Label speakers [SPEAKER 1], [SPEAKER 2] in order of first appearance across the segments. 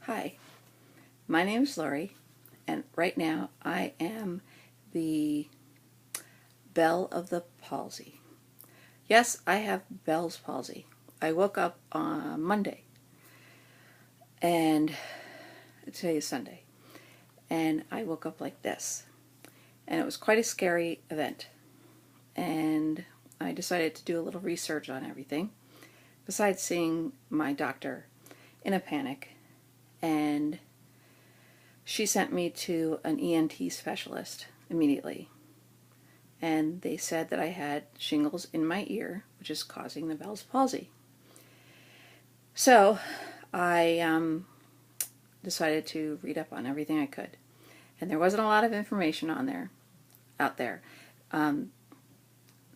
[SPEAKER 1] Hi, my name is Lori, and right now I am the Belle of the Palsy. Yes, I have Bell's palsy. I woke up on Monday, and today is Sunday, and I woke up like this. And it was quite a scary event. And I decided to do a little research on everything, besides seeing my doctor in a panic. And she sent me to an ENT specialist immediately. And they said that I had shingles in my ear, which is causing the Bell's palsy. So I decided to read up on everything I could. And there wasn't a lot of information out there.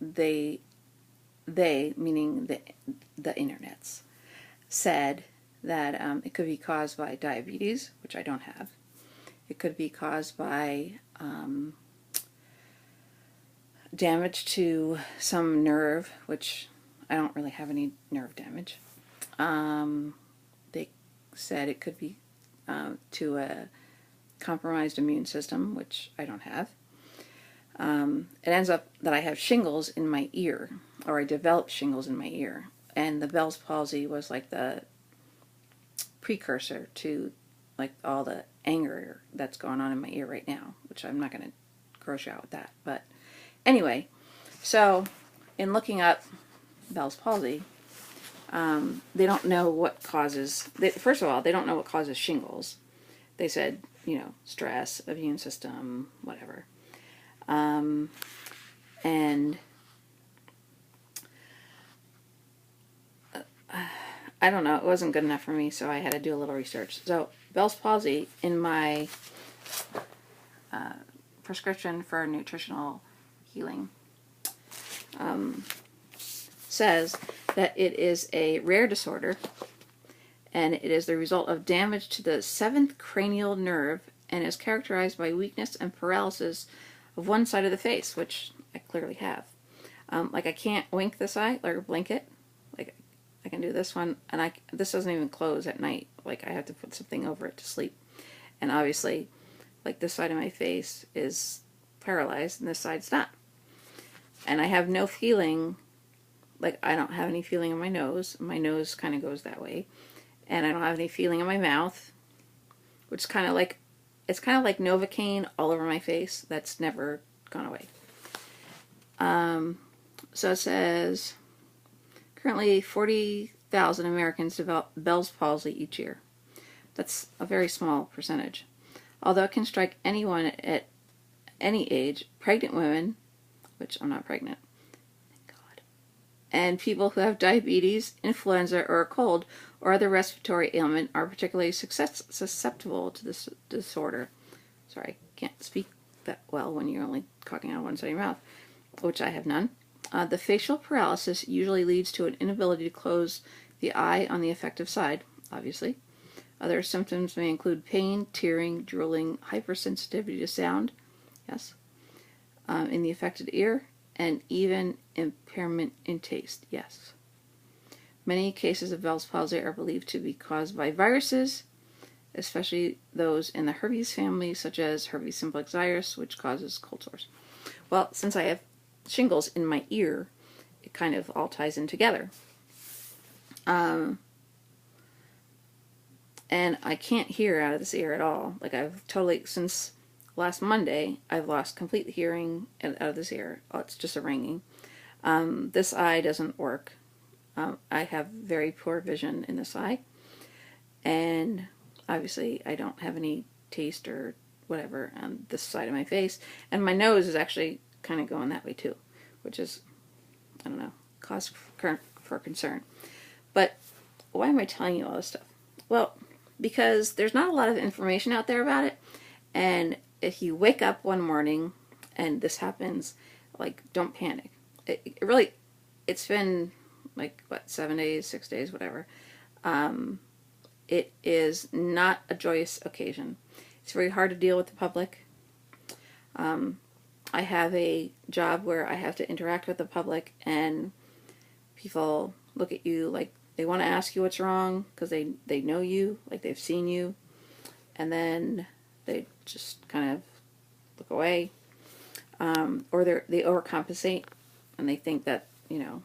[SPEAKER 1] They meaning the internets, said that it could be caused by diabetes, which I don't have. It could be caused by damage to some nerve, which I don't really have any nerve damage. They said it could be to a compromised immune system, which I don't have. It ends up that I have shingles in my ear, or I developed shingles in my ear. And the Bell's palsy was like the precursor to like all the anger that's going on in my ear right now, which I'm not going to gross you out with that. But anyway, so in looking up Bell's palsy, they don't know what causes, first of all, they don't know what causes shingles. They said, stress, immune system, whatever. And I don't know, it wasn't good enough for me, so I had to do a little research. So Bell's palsy, in my prescription for nutritional healing, says that it is a rare disorder, and it is the result of damage to the 7th cranial nerve, and is characterized by weakness and paralysis of one side of the face, which I clearly have. Like I can't wink this eye or blink it. Like I can do this one, and this doesn't even close at night. Like I have to put something over it to sleep. And obviously, like this side of my face is paralyzed, and this side's not. And I have no feeling. Like I don't have any feeling in my nose. My nose kind of goes that way, and I don't have any feeling in my mouth, which is kind of like. It's kind of like Novocaine all over my face. That's never gone away. So it says, currently 40,000 Americans develop Bell's palsy each year. That's a very small percentage. Although it can strike anyone at any age, pregnant women, which I'm not pregnant, thank God, and people who have diabetes, influenza, or a cold, or other respiratory ailment are particularly susceptible to this disorder. Sorry, I can't speak that well when you're only talking on one side of your mouth, which I have none. The facial paralysis usually leads to an inability to close the eye on the affected side, obviously. Other symptoms may include pain, tearing, drooling, hypersensitivity to sound, yes, in the affected ear, and even impairment in taste, yes. Many cases of Bell's palsy are believed to be caused by viruses, especially those in the herpes family, such as herpes simplex virus, which causes cold sores. Well, since I have shingles in my ear, it kind of all ties in together. And I can't hear out of this ear at all. Like I've totally, since last Monday, I've lost complete hearing out of this ear. Oh, it's just a ringing. This eye doesn't work. I have very poor vision in this eye, and obviously I don't have any taste or whatever on this side of my face, and my nose is actually kind of going that way too, which is, I don't know, cause for concern. But why am I telling you all this stuff? Well, because there's not a lot of information out there about it, and if you wake up one morning and this happens, like, don't panic. It really, it's been like, 7 days, 6 days, whatever. It is not a joyous occasion. It's very hard to deal with the public. I have a job where I have to interact with the public, and people look at you like they want to ask you what's wrong because they know you, like they've seen you, and then they just kind of look away, or they overcompensate and they think that, you know,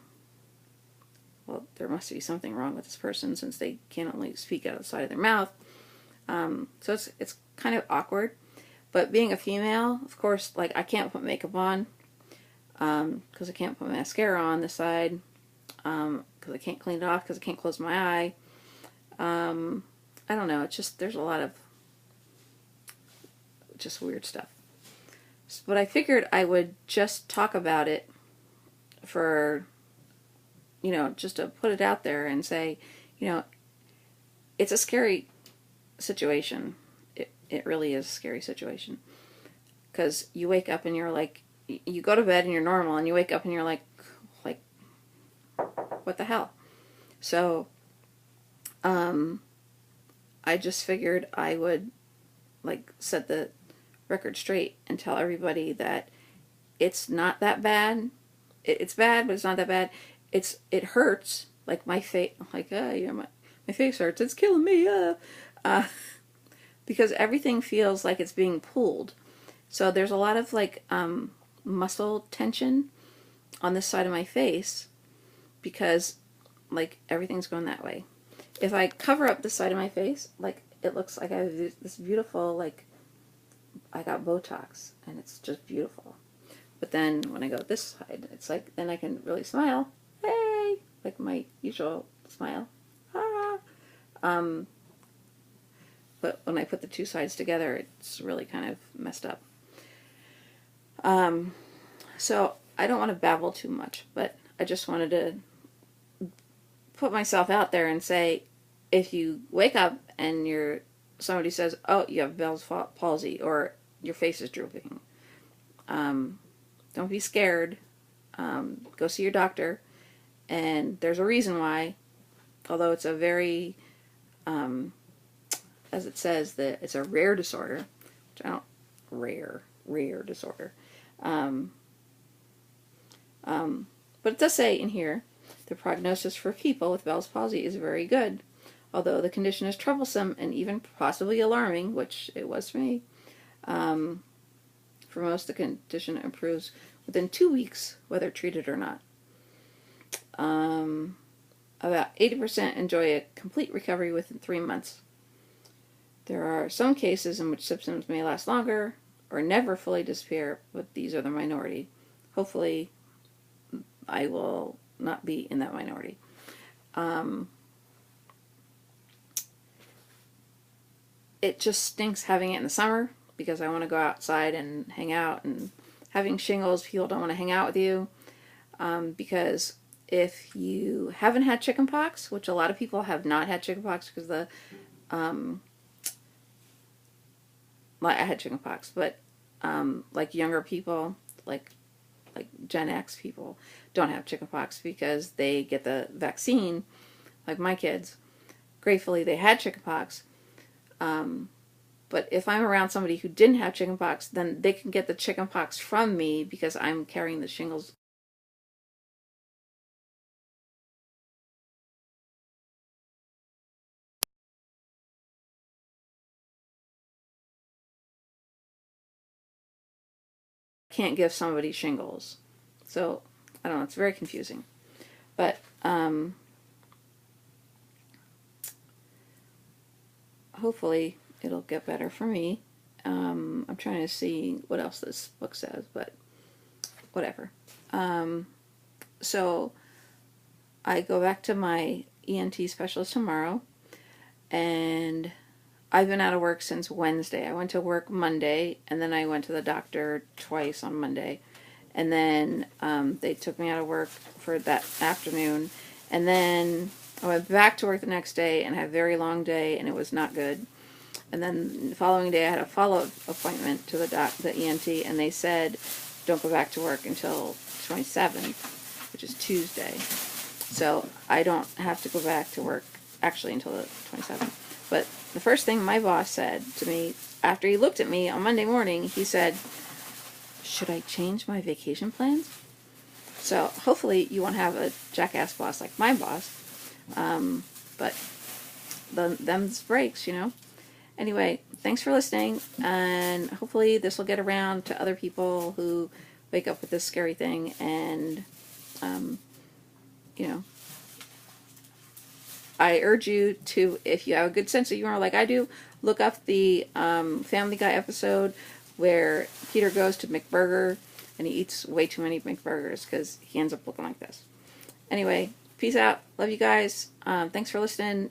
[SPEAKER 1] well, there must be something wrong with this person since they can only speak out of the side of their mouth. So it's kind of awkward. But being a female, of course, like I can't put makeup on because I can't put mascara on this side because I can't clean it off because I can't close my eye. I don't know. It's just there's a lot of just weird stuff. But I figured I would just talk about it for, you know, just to put it out there and say, you know, it's a scary situation. It really is a scary situation. Because you wake up and you're like, you go to bed and you're normal, and you wake up and you're like, what the hell? So, I just figured I would, like, set the record straight and tell everybody that it's not that bad. It's bad, but it's not that bad. It hurts, like my face, like, yeah, my face hurts. It's killing me, because everything feels like it's being pulled. So there's a lot of like muscle tension on this side of my face because like everything's going that way. If I cover up this side of my face, like it looks like I have this beautiful, like I got Botox and it's just beautiful. But then when I go this side, it's like then I can really smile. Hey, like my usual smile. But when I put the two sides together, it's really kind of messed up. So I don't want to babble too much, but I just wanted to put myself out there and say, if you wake up and somebody says, oh, you have Bell's palsy, or your face is drooping, don't be scared. Go see your doctor. And there's a reason why, although it's a very, as it says, that it's a rare disorder, which I don't, rare disorder. But it does say in here, the prognosis for people with Bell's palsy is very good. Although the condition is troublesome and even possibly alarming, which it was for me, for most the condition improves within 2 weeks, whether treated or not. About 80% enjoy a complete recovery within 3 months. There are some cases in which symptoms may last longer or never fully disappear, but these are the minority. Hopefully, I will not be in that minority. It just stinks having it in the summer because I want to go outside and hang out, and having shingles, people don't want to hang out with you, because if you haven't had chickenpox, which a lot of people have not had chickenpox because I had chickenpox, but like younger people, like Gen X people, don't have chickenpox because they get the vaccine, like my kids. Gratefully, they had chickenpox. But if I'm around somebody who didn't have chickenpox, then they can get the chickenpox from me because I'm carrying the shingles. Can't give somebody shingles. So, I don't know, it's very confusing. But, hopefully it'll get better for me. I'm trying to see what else this book says, but whatever. So I go back to my ENT specialist tomorrow, and I've been out of work since Wednesday. I went to work Monday, and then I went to the doctor twice on Monday, and then they took me out of work for that afternoon, and then I went back to work the next day and had a very long day, and it was not good. And then the following day I had a follow-up appointment to the ENT, and they said, don't go back to work until 27th, which is Tuesday. So I don't have to go back to work actually until the 27th. But the first thing my boss said to me after he looked at me on Monday morning, he said, should I change my vacation plans? So hopefully you won't have a jackass boss like my boss. But them's breaks, you know. Anyway, thanks for listening, and hopefully this will get around to other people who wake up with this scary thing, and you know, I urge you to, if you have a good sense of humor like I do, look up the Family Guy episode where Peter goes to McBurger and he eats way too many McBurgers because he ends up looking like this. Anyway, peace out. Love you guys. Thanks for listening.